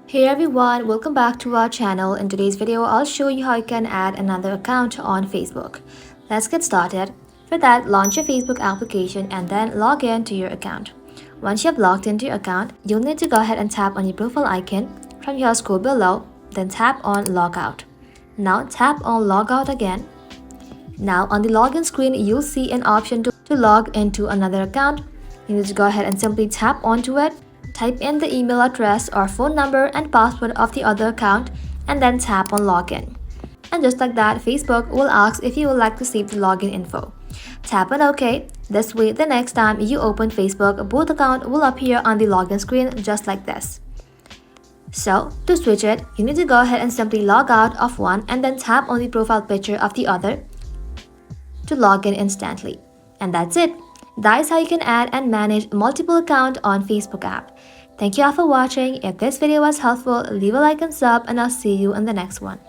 Hey everyone, welcome back to our channel. In today's video, I'll show you how you can add another account on Facebook. Let's get started. For that, launch your Facebook application and then log in to your account. Once you have logged into your account, you'll need to go ahead and tap on your profile icon. From here, scroll below, then tap on Logout. Now tap on Logout again. Now on the login screen, you'll see an option to log into another account. You need to go ahead and simply tap onto it. Type in the email address or phone number and password of the other account and then tap on login. And just like that, Facebook will ask if you would like to save the login info. Tap on OK. This way, the next time you open Facebook, both accounts will appear on the login screen just like this. So, to switch it, you need to go ahead and simply log out of one and then tap on the profile picture of the other to log in instantly. And that's it. That is how you can add and manage multiple accounts on Facebook app. Thank you all for watching. If this video was helpful, leave a like and sub and I'll see you in the next one.